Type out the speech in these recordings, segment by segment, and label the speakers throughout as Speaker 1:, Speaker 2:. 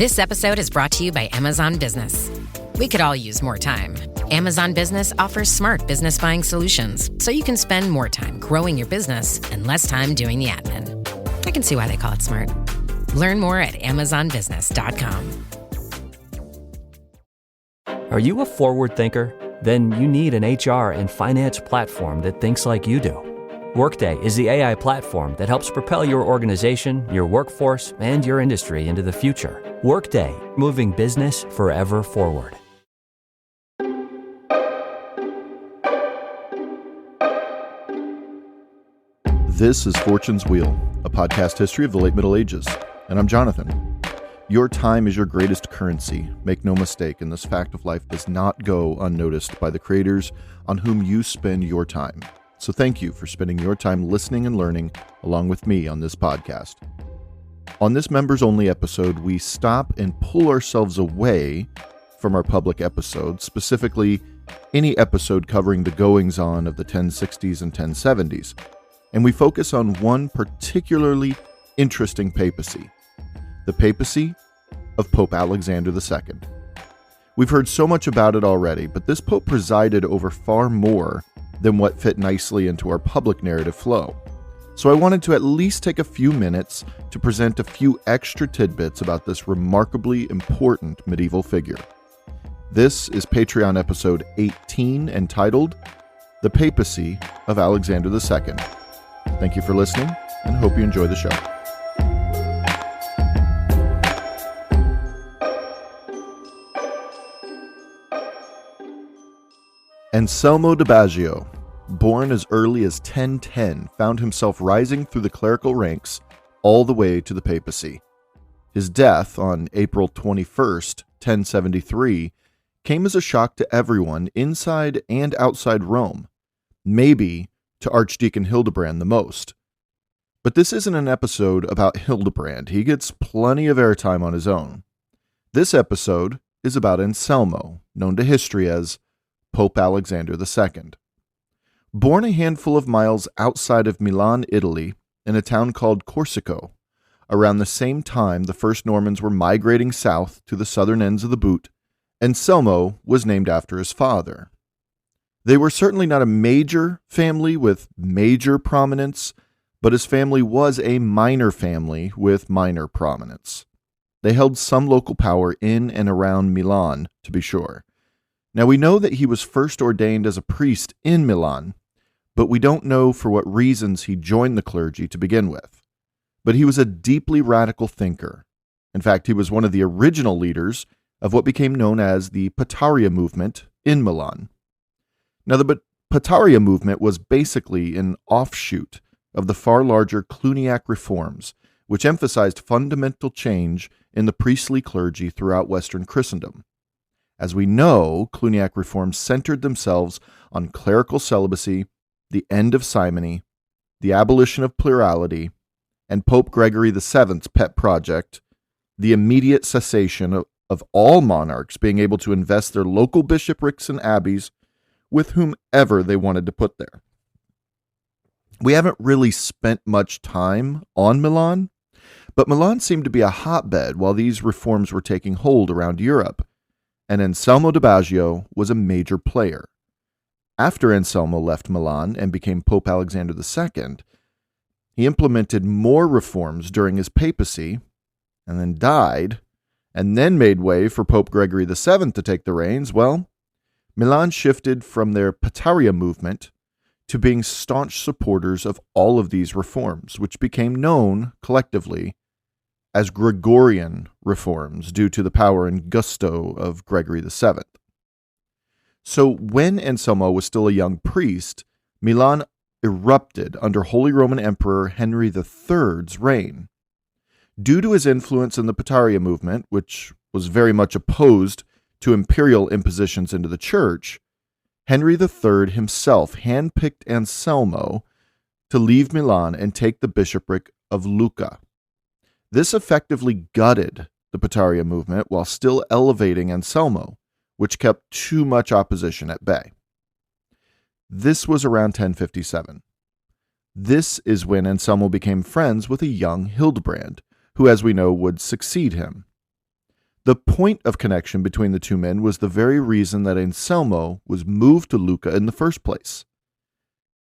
Speaker 1: This episode is brought to you by Amazon Business. We could all use more time. Amazon Business offers smart business buying solutions, so you can spend more time growing your business and less time doing the admin. I can see why they call it smart. Learn more at amazonbusiness.com.
Speaker 2: Are you a forward thinker? Then you need an HR and finance platform that thinks like you do. Workday is the AI platform that helps propel your organization, your workforce, and your industry into the future. Workday, moving business forever forward.
Speaker 3: This is Fortune's Wheel, a podcast history of the late Middle Ages, and I'm Jonathan. Your time is your greatest currency. Make no mistake, and this fact of life does not go unnoticed by the creators on whom you spend your time. So thank you for spending your time listening and learning along with me on this podcast. On this members-only episode, we stop and pull ourselves away from our public episodes, specifically any episode covering the goings-on of the 1060s and 1070s, and we focus on one particularly interesting papacy, the papacy of Pope Alexander II. We've heard so much about it already, but this pope presided over far more than what fit nicely into our public narrative flow. So I wanted to at least take a few minutes to present a few extra tidbits about this remarkably important medieval figure. This is Patreon episode 18, entitled The Papacy of Alexander II. Thank you for listening, and hope you enjoy the show. Anselmo da Baggio, born as early as 1010, found himself rising through the clerical ranks all the way to the papacy. His death on April 21st, 1073, came as a shock to everyone inside and outside Rome, maybe to Archdeacon Hildebrand the most. But this isn't an episode about Hildebrand. He gets plenty of airtime on his own. This episode is about Anselmo, known to history as Pope Alexander II. Born a handful of miles outside of Milan, Italy, in a town called Corsico, around the same time the first Normans were migrating south to the southern ends of the boot, Anselmo was named after his father. They were certainly not a major family with major prominence, but his family was a minor family with minor prominence. They held some local power in and around Milan, to be sure. Now, we know that he was first ordained as a priest in Milan, but we don't know for what reasons he joined the clergy to begin with. But he was a deeply radical thinker. In fact, he was one of the original leaders of what became known as the Pataria movement in Milan. Now, the Pataria movement was basically an offshoot of the far larger Cluniac reforms, which emphasized fundamental change in the priestly clergy throughout Western Christendom. As we know, Cluniac reforms centered themselves on clerical celibacy, the end of simony, the abolition of plurality, and Pope Gregory VII's pet project, the immediate cessation of all monarchs being able to invest their local bishoprics and abbeys with whomever they wanted to put there. We haven't really spent much time on Milan, but Milan seemed to be a hotbed while these reforms were taking hold around Europe, and Anselmo da Baggio was a major player. After Anselmo left Milan and became Pope Alexander II, he implemented more reforms during his papacy, and then died, and then made way for Pope Gregory VII to take the reins. Well, Milan shifted from their Pataria movement to being staunch supporters of all of these reforms, which became known collectively as Gregorian reforms due to the power and gusto of Gregory VII. So when Anselmo was still a young priest, Milan erupted under Holy Roman Emperor Henry III's reign. Due to his influence in the Pataria movement, which was very much opposed to imperial impositions into the church, Henry III himself handpicked Anselmo to leave Milan and take the bishopric of Lucca. This effectively gutted the Pataria movement while still elevating Anselmo, which kept too much opposition at bay. This was around 1057. This is when Anselmo became friends with a young Hildebrand, who, as we know, would succeed him. The point of connection between the two men was the very reason that Anselmo was moved to Lucca in the first place.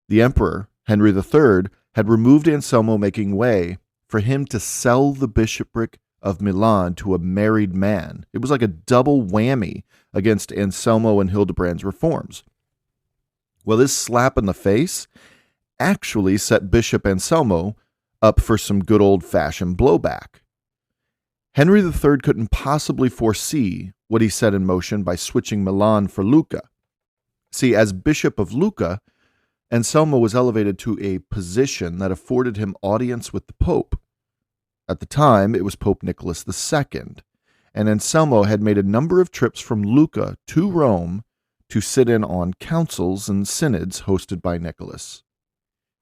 Speaker 3: The emperor, Henry III, had removed Anselmo, making way for him to sell the bishopric of Milan to a married man. It was like a double whammy against Anselmo and Hildebrand's reforms. Well, this slap in the face actually set Bishop Anselmo up for some good old-fashioned blowback. Henry III couldn't possibly foresee what he set in motion by switching Milan for Lucca. See, as Bishop of Lucca, Anselmo was elevated to a position that afforded him audience with the Pope. At the time, it was Pope Nicholas II, and Anselmo had made a number of trips from Lucca to Rome to sit in on councils and synods hosted by Nicholas.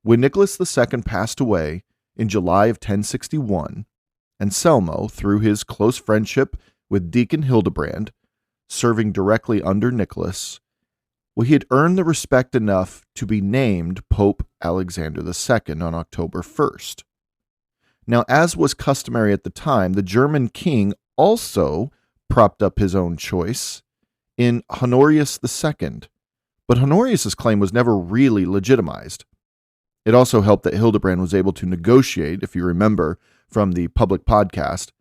Speaker 3: When Nicholas II passed away in July of 1061, Anselmo, through his close friendship with Deacon Hildebrand, serving directly under Nicholas, he had earned the respect enough to be named Pope Alexander II on October 1st. Now, as was customary at the time, the German king also propped up his own choice in Honorius II, but Honorius' claim was never really legitimized. It also helped that Hildebrand was able to negotiate, if you remember from the public podcast,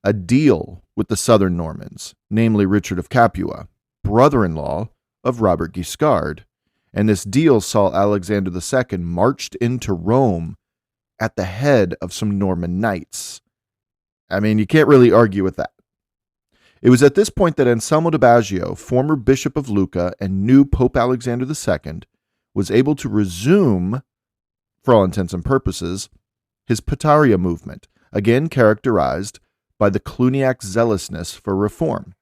Speaker 3: a deal with the southern Normans, namely Richard of Capua, brother-in-law of Robert Guiscard, and this deal saw Alexander II marched into Rome at the head of some Norman knights. I mean, you can't really argue with that. It was at this point that Anselmo da Baggio, former Bishop of Lucca and new Pope Alexander II, was able to resume, for all intents and purposes, his Pataria movement, again characterized by the Cluniac zealousness for reform.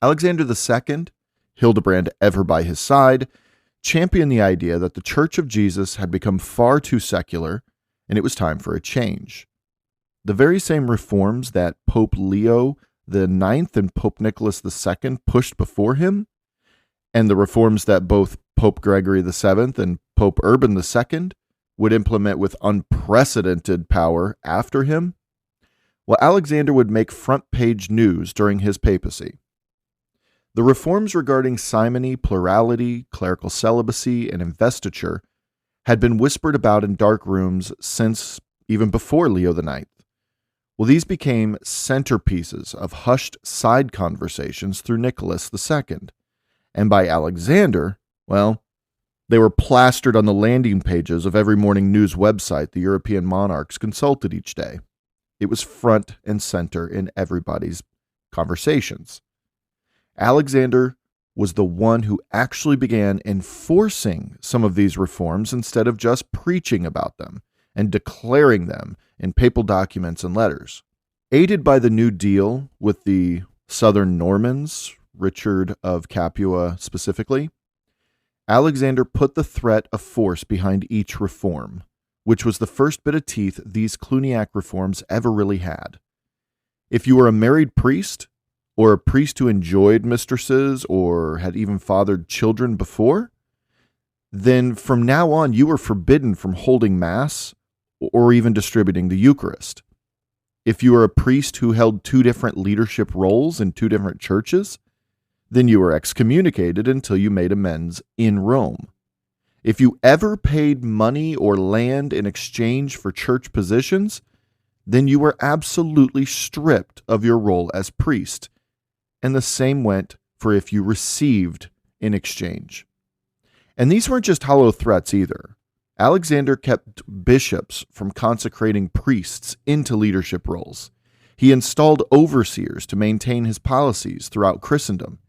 Speaker 3: Alexander II, Hildebrand ever by his side, championed the idea that the Church of Jesus had become far too secular and it was time for a change. The very same reforms that Pope Leo IX and Pope Nicholas II pushed before him, and the reforms that both Pope Gregory VII and Pope Urban II would implement with unprecedented power after him, well, Alexander would make front-page news during his papacy. The reforms regarding simony, plurality, clerical celibacy, and investiture had been whispered about in dark rooms since even before Leo IX. Well, these became centerpieces of hushed side conversations through Nicholas II. And by Alexander, well, they were plastered on the landing pages of every morning news website the European monarchs consulted each day. It was front and center in everybody's conversations. Alexander was the one who actually began enforcing some of these reforms instead of just preaching about them and declaring them in papal documents and letters. Aided by the New Deal with the southern Normans, Richard of Capua specifically, Alexander put the threat of force behind each reform, which was the first bit of teeth these Cluniac reforms ever really had. If you were a married priest, or a priest who enjoyed mistresses or had even fathered children before, then from now on you were forbidden from holding Mass or even distributing the Eucharist. If you were a priest who held two different leadership roles in two different churches, then you were excommunicated until you made amends in Rome. If you ever paid money or land in exchange for church positions, then you were absolutely stripped of your role as priest. And the same went for if you received in exchange. And these weren't just hollow threats either. Alexander kept bishops from consecrating priests into leadership roles. He installed overseers to maintain his policies throughout Christendom.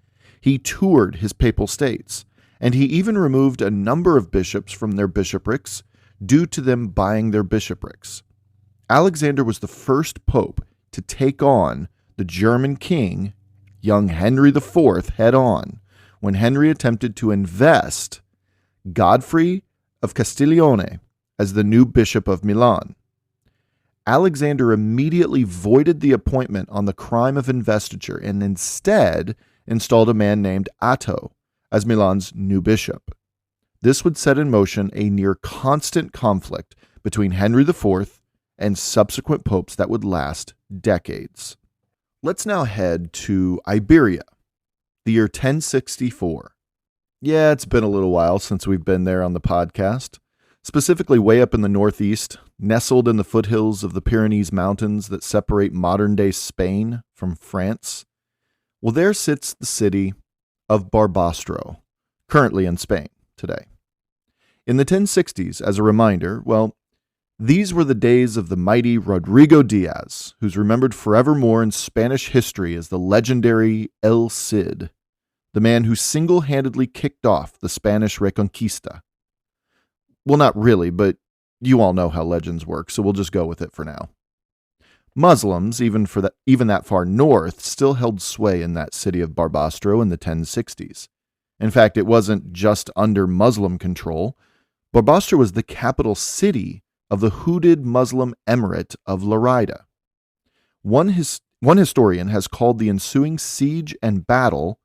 Speaker 3: He toured his papal states, and he even removed a number of bishops from their bishoprics due to them buying their bishoprics. Alexander was the first pope to take on the German king, young Henry IV, head on when Henry attempted to invest Godfrey of Castiglione as the new bishop of Milan. Alexander immediately voided the appointment on the crime of investiture and instead installed a man named Atto as Milan's new bishop. This would set in motion a near constant conflict between Henry IV and subsequent popes that would last decades. Let's now head to Iberia, the year 1064. Yeah, it's been a little while since we've been there on the podcast, specifically way up in the northeast, nestled in the foothills of the Pyrenees Mountains that separate modern-day Spain from France. Well, there sits the city of Barbastro, currently in Spain today. In the 1060s, as a reminder, well, these were the days of the mighty Rodrigo Diaz, who's remembered forevermore in Spanish history as the legendary El Cid, the man who single-handedly kicked off the Spanish Reconquista. Well, not really, but you all know how legends work, so we'll just go with it for now. Muslims, even that far north, still held sway in that city of Barbastro in the 1060s. In fact, it wasn't just under Muslim control. Barbastro was the capital city of the hooded Muslim emirate of Lerida. One historian has called the ensuing siege and battle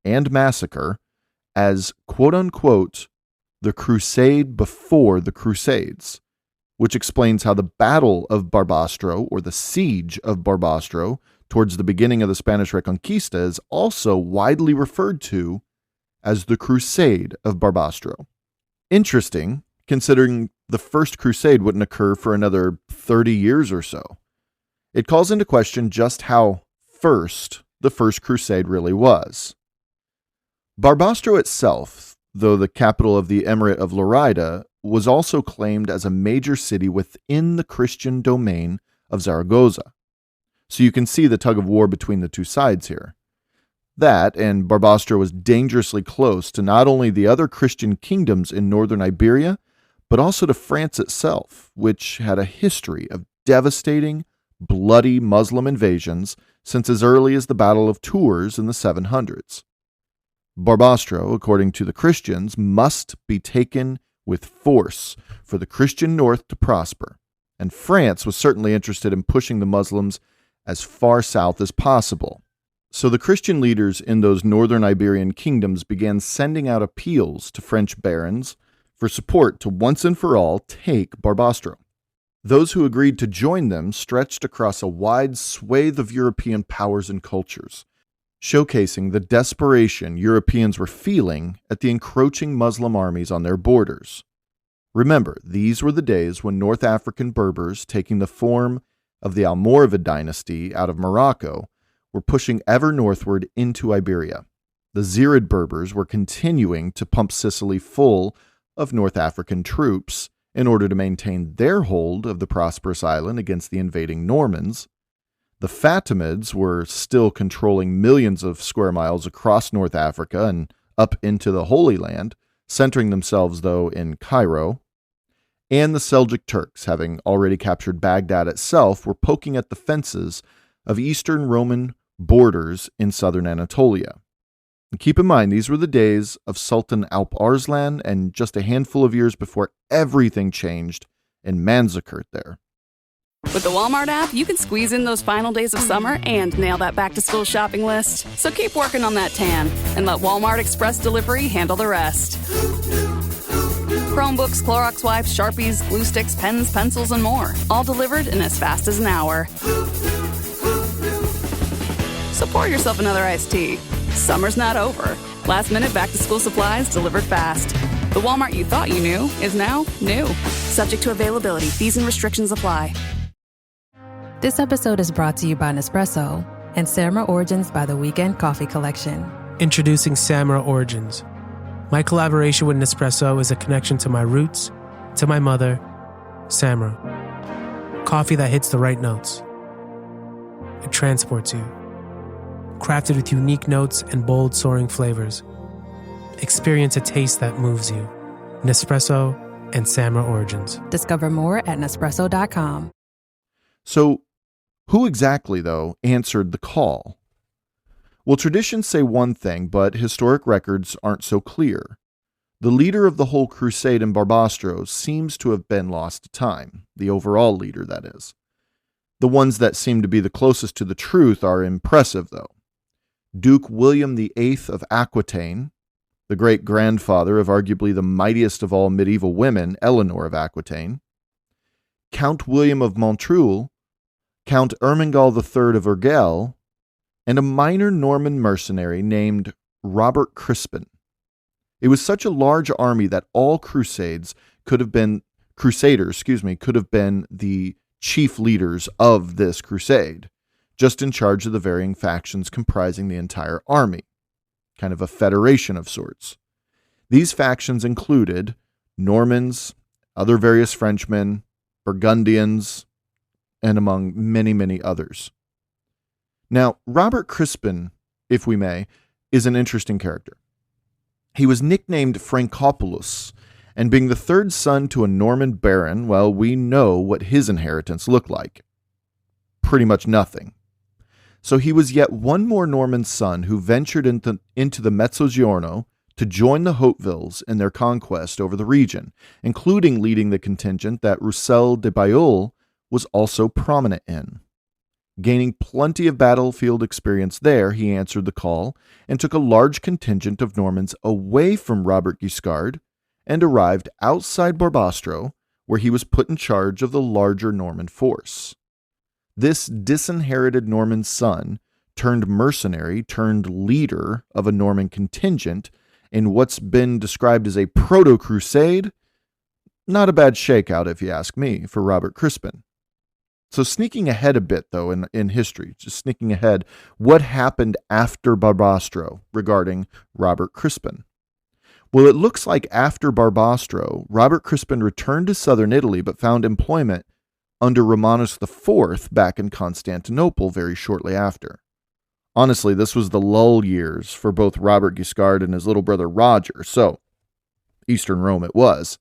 Speaker 3: and massacre as, quote-unquote, the crusade before the Crusades, which explains how the Battle of Barbastro, or the Siege of Barbastro, towards the beginning of the Spanish Reconquista, is also widely referred to as the Crusade of Barbastro. Interesting, considering the First Crusade wouldn't occur for another 30 years or so. It calls into question just how first the First Crusade really was. Barbastro itself, though the capital of the Emirate of Lerida, was also claimed as a major city within the Christian domain of Zaragoza. So you can see the tug of war between the two sides here. That, and Barbastro was dangerously close to not only the other Christian kingdoms in northern Iberia, but also to France itself, which had a history of devastating, bloody Muslim invasions since as early as the Battle of Tours in the 700s. Barbastro, according to the Christians, must be taken with force for the Christian north to prosper, and France was certainly interested in pushing the Muslims as far south as possible. So the Christian leaders in those northern Iberian kingdoms began sending out appeals to French barons for support to once and for all take Barbastro. Those who agreed to join them stretched across a wide swathe of European powers and cultures, showcasing the desperation Europeans were feeling at the encroaching Muslim armies on their borders. Remember, these were the days when North African Berbers, taking the form of the Almoravid dynasty out of Morocco, were pushing ever northward into Iberia. The Zirid Berbers were continuing to pump Sicily full of North African troops in order to maintain their hold of the prosperous island against the invading Normans. The Fatimids were still controlling millions of square miles across North Africa and up into the Holy Land, centering themselves, though, in Cairo. And the Seljuk Turks, having already captured Baghdad itself, were poking at the fences of Eastern Roman borders in southern Anatolia. And keep in mind, these were the days of Sultan Alp Arslan, and just a handful of years before everything changed in Manzikert there.
Speaker 4: With the Walmart app, you can squeeze in those final days of summer and nail that back-to-school shopping list. So keep working on that tan and let Walmart Express Delivery handle the rest. Chromebooks, Clorox wipes, Sharpies, glue sticks, pens, pencils, and more. All delivered in as fast as an hour. So pour yourself another iced tea. Summer's not over. Last-minute back-to-school supplies delivered fast. The Walmart you thought you knew is now new. Subject to availability. Fees and restrictions apply.
Speaker 5: This episode is brought to you by Nespresso and Samra Origins by the Weekend Coffee Collection.
Speaker 6: Introducing Samra Origins. My collaboration with Nespresso is a connection to my roots, to my mother, Samra. Coffee that hits the right notes. It transports you. Crafted with unique notes and bold, soaring flavors. Experience a taste that moves you. Nespresso and Samra Origins.
Speaker 5: Discover more at Nespresso.com.
Speaker 3: So, who exactly, though, answered the call? Well, traditions say one thing, but historic records aren't so clear. The leader of the whole crusade in Barbastro seems to have been lost to time, the overall leader, that is. The ones that seem to be the closest to the truth are impressive, though. Duke William VIII of Aquitaine, the great-grandfather of arguably the mightiest of all medieval women, Eleanor of Aquitaine, Count William of Montreuil, Count Ermengal III of Urgell, and a minor Norman mercenary named Robert Crispin. It was such a large army that all crusaders could have been the chief leaders of this crusade, just in charge of the varying factions comprising the entire army, kind of a federation of sorts. These factions included Normans, other various Frenchmen, Burgundians, and among many, many others. Now, Robert Crispin, if we may, is an interesting character. He was nicknamed Francopoulos, and being the third son to a Norman baron, well, we know what his inheritance looked like. Pretty much nothing. So he was yet one more Norman son who ventured into the Mezzogiorno to join the Hautevilles in their conquest over the region, including leading the contingent that Roussel de Bayeul was also prominent in. Gaining plenty of battlefield experience there, he answered the call and took a large contingent of Normans away from Robert Guiscard and arrived outside Barbastro, where he was put in charge of the larger Norman force. This disinherited Norman son turned mercenary, turned leader of a Norman contingent in what's been described as a proto-crusade. Not a bad shakeout, if you ask me, for Robert Crispin. So sneaking ahead a bit, though, in history, just sneaking ahead, what happened after Barbastro regarding Robert Crispin? Well, it looks like after Barbastro, Robert Crispin returned to southern Italy, but found employment under Romanus IV back in Constantinople very shortly after. Honestly, this was the lull years for both Robert Guiscard and his little brother Roger, so Eastern Rome it was.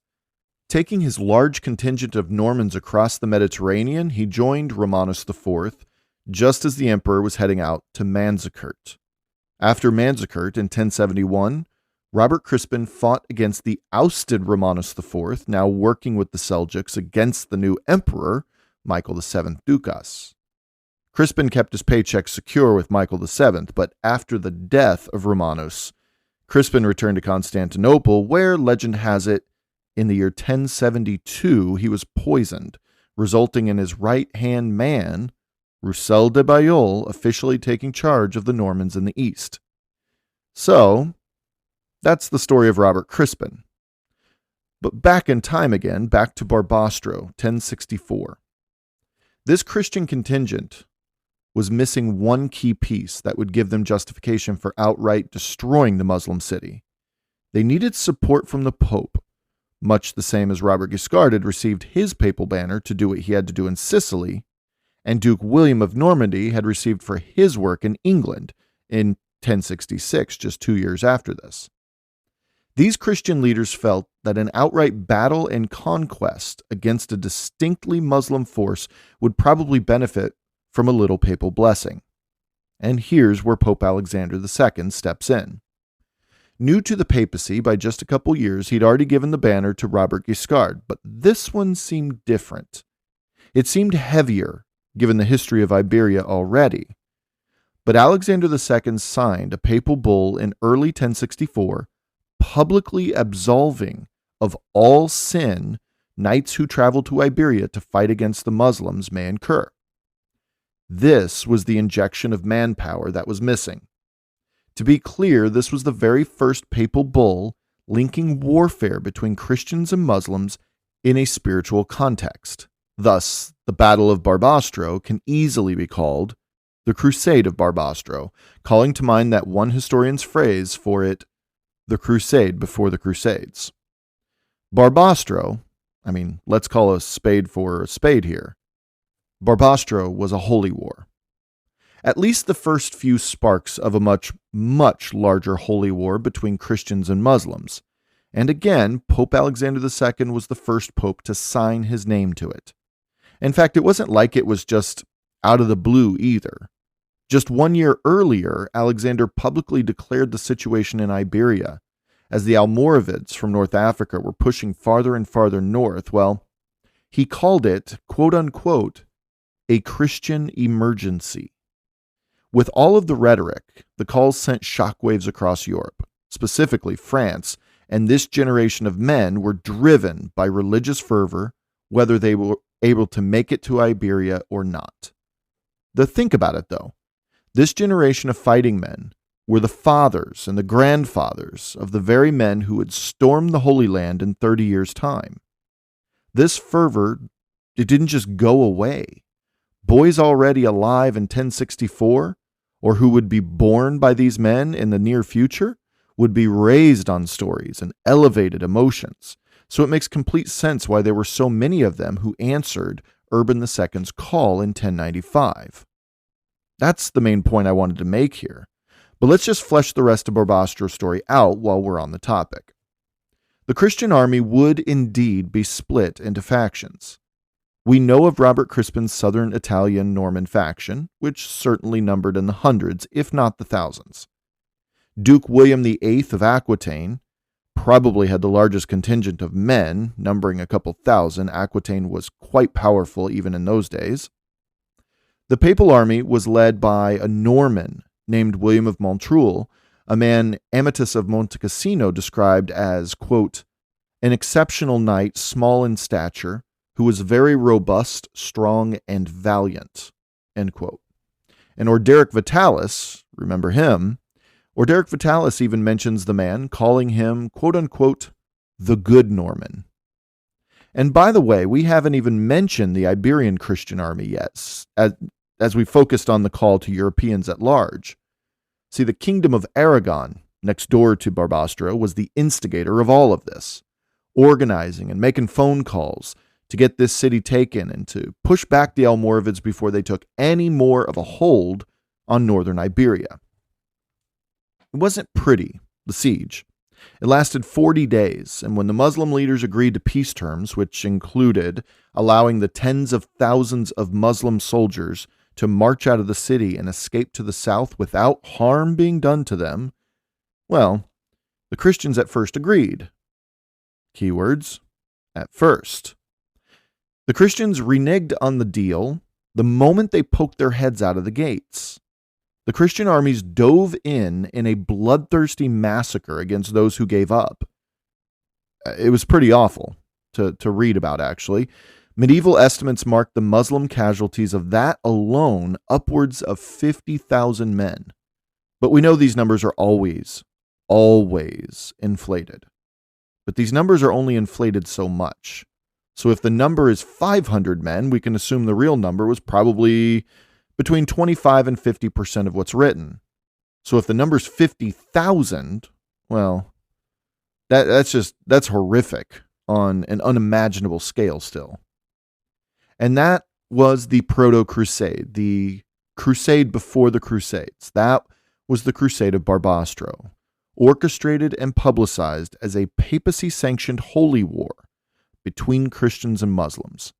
Speaker 3: Taking his large contingent of Normans across the Mediterranean, he joined Romanus IV just as the emperor was heading out to Manzikert. After Manzikert in 1071, Robert Crispin fought against the ousted Romanus IV, now working with the Seljuks against the new emperor, Michael VII Dukas. Crispin kept his paycheck secure with Michael VII, but after the death of Romanus, Crispin returned to Constantinople, where, legend has it, in the year 1072, he was poisoned, resulting in his right-hand man, Roussel de Bayeul, officially taking charge of the Normans in the east. So, that's the story of Robert Crispin. But back in time again, back to Barbastro, 1064. This Christian contingent was missing one key piece that would give them justification for outright destroying the Muslim city. They needed support from the Pope, much the same as Robert Guiscard had received his papal banner to do what he had to do in Sicily, and Duke William of Normandy had received for his work in England in 1066, just 2 years after this. These Christian leaders felt that an outright battle and conquest against a distinctly Muslim force would probably benefit from a little papal blessing. And here's where Pope Alexander II steps in. New to the papacy by just a couple years, he'd already given the banner to Robert Guiscard, but this one seemed different. It seemed heavier, given the history of Iberia already. But Alexander II signed a papal bull in early 1064, publicly absolving of all sin knights who traveled to Iberia to fight against the Muslims may incur. This was the injection of manpower that was missing. To be clear, this was the very first papal bull linking warfare between Christians and Muslims in a spiritual context. Thus, the Battle of Barbastro can easily be called the Crusade of Barbastro, calling to mind that one historian's phrase for it, the crusade before the Crusades. Barbastro, let's call a spade for a spade here. Barbastro was a holy war. At least the first few sparks of a much, much larger holy war between Christians and Muslims. And again, Pope Alexander II was the first pope to sign his name to it. In fact, it wasn't like it was just out of the blue either. Just 1 year earlier, Alexander publicly declared the situation in Iberia. As the Almoravids from North Africa were pushing farther and farther north, well, he called it, quote-unquote, a Christian emergency. With all of the rhetoric, the calls sent shockwaves across Europe, specifically France, and this generation of men were driven by religious fervor, whether they were able to make it to Iberia or not. Think about it, though. This generation of fighting men were the fathers and the grandfathers of the very men who would storm the Holy Land in 30 years' time. This fervor, it didn't just go away. Boys already alive in 1064, or who would be born by these men in the near future, would be raised on stories and elevated emotions. So it makes complete sense why there were so many of them who answered Urban II's call in 1095. That's the main point I wanted to make here. But let's just flesh the rest of Barbastro's story out while we're on the topic. The Christian army would indeed be split into factions. We know of Robert Crispin's southern Italian Norman faction, which certainly numbered in the hundreds, if not the thousands. Duke William VIII of Aquitaine probably had the largest contingent of men, numbering a couple thousand. Aquitaine was quite powerful even in those days. The papal army was led by a Norman named William of Montreuil, a man Amatus of Monte Cassino described as, quote, an exceptional knight, small in stature, who was very robust, strong, and valiant, end quote. And Orderic Vitalis, remember him, Orderic Vitalis even mentions the man, calling him, quote unquote, the good Norman. And by the way, we haven't even mentioned the Iberian Christian army yet, as we focused on the call to Europeans at large. See, the kingdom of Aragon, next door to Barbastro, was the instigator of all of this, organizing and making phone calls to get this city taken and to push back the Almoravids before they took any more of a hold on northern Iberia. It wasn't pretty, the siege. It lasted 40 days, and when the Muslim leaders agreed to peace terms, which included allowing the tens of thousands of Muslim soldiers to march out of the city and escape to the south without harm being done to them, well, the Christians at first agreed. Keywords, at first. The Christians reneged on the deal the moment they poked their heads out of the gates. The Christian armies dove in a bloodthirsty massacre against those who gave up. It was pretty awful to read about, actually. Medieval estimates mark the Muslim casualties of that alone upwards of 50,000 men. But we know these numbers are always inflated. But these numbers are only inflated so much. So if the number is 500 men, we can assume the real number was probably between 25 and 50% of what's written. So if the number's 50,000, well, that's horrific on an unimaginable scale still. And that was the Proto-Crusade, the crusade before the Crusades. That was the Crusade of Barbastro, orchestrated and publicized as a papacy-sanctioned holy war between Christians and Muslims.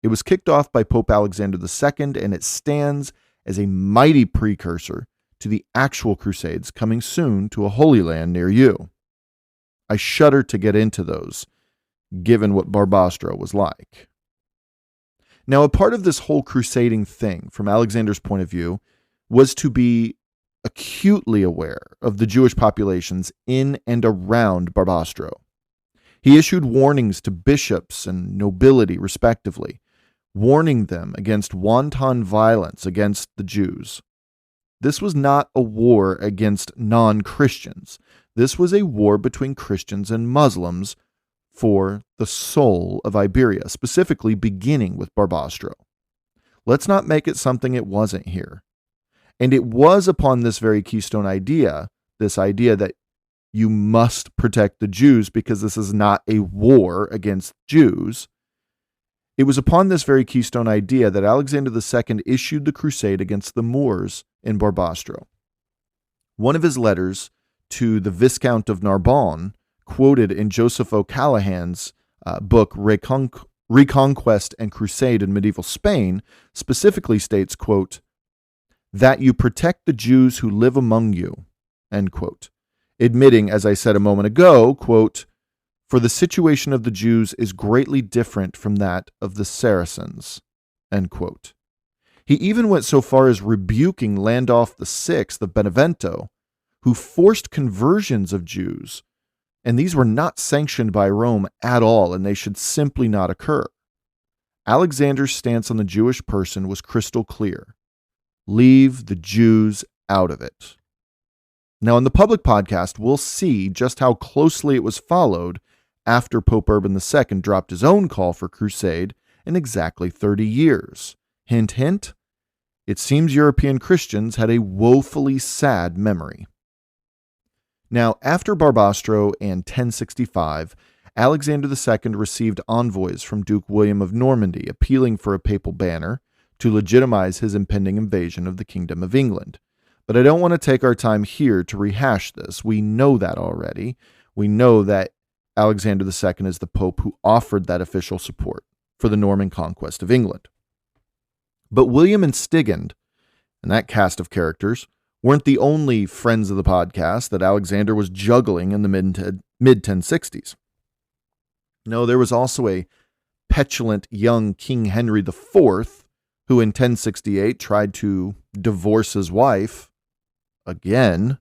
Speaker 3: It was kicked off by Pope Alexander II, and it stands as a mighty precursor to the actual Crusades coming soon to a Holy Land near you. I shudder to get into those, given what Barbastro was like. Now, a part of this whole crusading thing, from Alexander's point of view, was to be acutely aware of the Jewish populations in and around Barbastro. He issued warnings to bishops and nobility, respectively, warning them against wanton violence against the Jews. This was not a war against non-Christians. This was a war between Christians and Muslims for the soul of Iberia, specifically beginning with Barbastro. Let's not make it something it wasn't here. And it was upon this very keystone idea, this idea that you must protect the Jews because this is not a war against Jews. It was upon this very keystone idea that Alexander II issued the crusade against the Moors in Barbastro. One of his letters to the Viscount of Narbonne, quoted in Joseph O'Callaghan's book Reconquest and Crusade in Medieval Spain, specifically states, quote, that you protect the Jews who live among you, end quote. Admitting, as I said a moment ago, quote, for the situation of the Jews is greatly different from that of the Saracens, end quote. He even went so far as rebuking Landulf VI of Benevento, who forced conversions of Jews, and these were not sanctioned by Rome at all, and they should simply not occur. Alexander's stance on the Jewish person was crystal clear. Leave the Jews out of it. Now, in the public podcast, we'll see just how closely it was followed after Pope Urban II dropped his own call for crusade in exactly 30 years. Hint, hint, it seems European Christians had a woefully sad memory. Now, after Barbastro and 1065, Alexander II received envoys from Duke William of Normandy appealing for a papal banner to legitimize his impending invasion of the Kingdom of England. But I don't want to take our time here to rehash this. We know that already. We know that Alexander II is the Pope who offered that official support for the Norman conquest of England. But William and Stigand, and that cast of characters, weren't the only friends of the podcast that Alexander was juggling in the mid-1060s. No, there was also a petulant young King Henry IV, who in 1068 tried to divorce his wife again.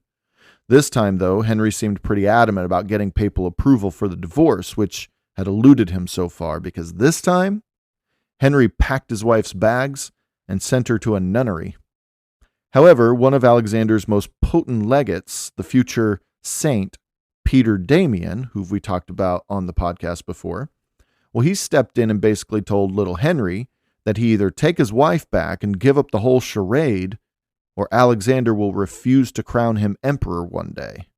Speaker 3: This time, though, Henry seemed pretty adamant about getting papal approval for the divorce, which had eluded him so far, because this time, Henry packed his wife's bags and sent her to a nunnery. However, one of Alexander's most potent legates, the future saint Peter Damian, who we talked about on the podcast before, well, he stepped in and basically told little Henry that he either take his wife back and give up the whole charade, or Alexander will refuse to crown him emperor one day.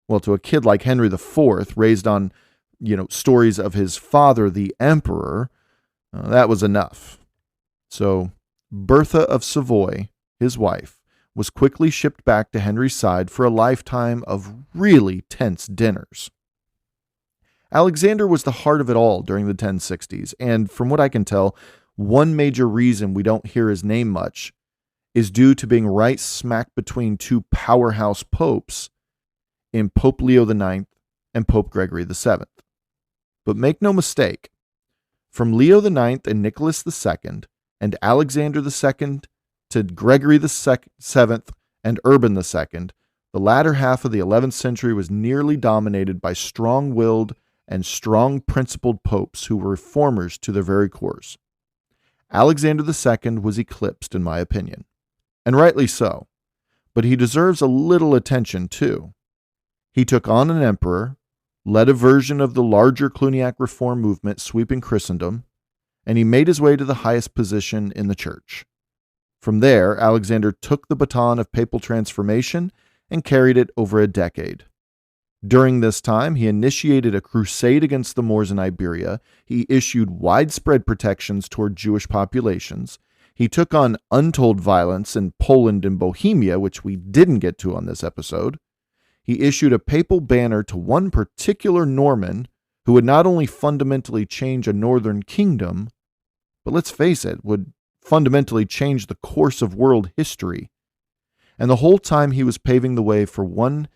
Speaker 3: Well, to a kid like Henry IV, raised on, stories of his father, the emperor, that was enough. So Bertha of Savoy, his wife, was quickly shipped back to Henry's side for a lifetime of really tense dinners. Alexander was the heart of it all during the 1060s, and from what I can tell, one major reason we don't hear his name much is due to being right smack between two powerhouse popes in Pope Leo IX and Pope Gregory VII. But make no mistake, from Leo IX and Nicholas II and Alexander II to Gregory VII and Urban II, the latter half of the 11th century was nearly dominated by strong-willed and strong-principled popes who were reformers to their very cores. Alexander II was eclipsed, in my opinion, and rightly so, but he deserves a little attention too. He took on an emperor, led a version of the larger Cluniac reform movement sweeping Christendom, and he made his way to the highest position in the church. From there, Alexander took the baton of papal transformation and carried it over a decade. During this time, he initiated a crusade against the Moors in Iberia. He issued widespread protections toward Jewish populations. He took on untold violence in Poland and Bohemia, which we didn't get to on this episode. He issued a papal banner to one particular Norman who would not only fundamentally change a northern kingdom, but let's face it, would fundamentally change the course of world history. And the whole time he was paving the way for one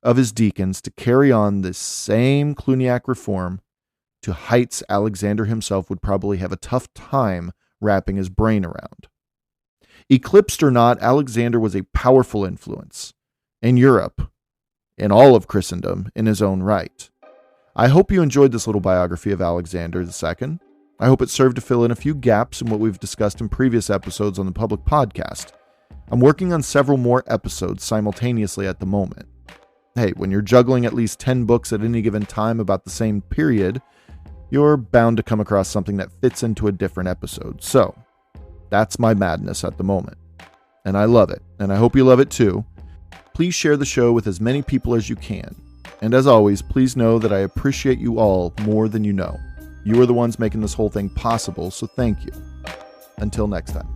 Speaker 3: of his deacons to carry on this same Cluniac reform to heights Alexander himself would probably have a tough time wrapping his brain around. Eclipsed or not, Alexander was a powerful influence in Europe, in all of Christendom, in his own right. I hope you enjoyed this little biography of Alexander II. I hope it served to fill in a few gaps in what we've discussed in previous episodes on the public podcast. I'm working on several more episodes simultaneously at the moment. Hey, when you're juggling at least 10 books at any given time about the same period, you're bound to come across something that fits into a different episode. So, that's my madness at the moment. And I love it, and I hope you love it too. Please share the show with as many people as you can. And as always, please know that I appreciate you all more than you know. You are the ones making this whole thing possible, so thank you. Until next time.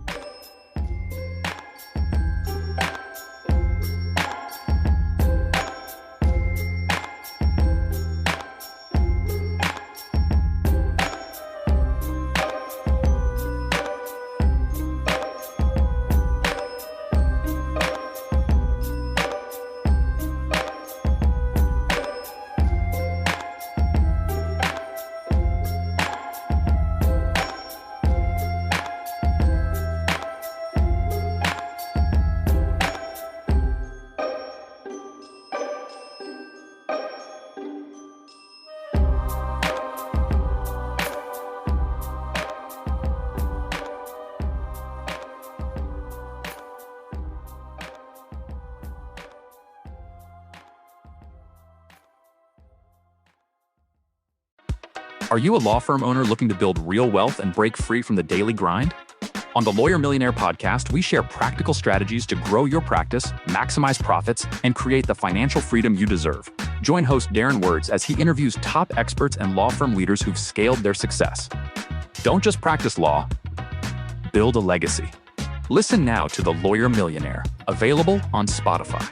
Speaker 7: Are you a law firm owner looking to build real wealth and break free from the daily grind? On the Lawyer Millionaire podcast, we share practical strategies to grow your practice, maximize profits, and create the financial freedom you deserve. Join host Darren Words as he interviews top experts and law firm leaders who've scaled their success. Don't just practice law, build a legacy. Listen now to The Lawyer Millionaire, available on Spotify.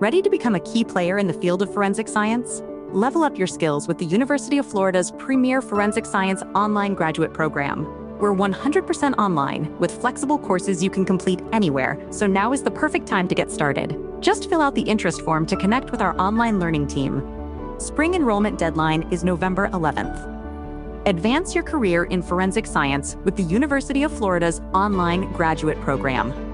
Speaker 8: Ready to become a key player in the field of forensic science? Level up your skills with the University of Florida's premier forensic science online graduate program. We're 100% online with flexible courses you can complete anywhere, so now is the perfect time to get started. Just fill out the interest form to connect with our online learning team. Spring enrollment deadline is November 11th. Advance your career in forensic science with the University of Florida's online graduate program.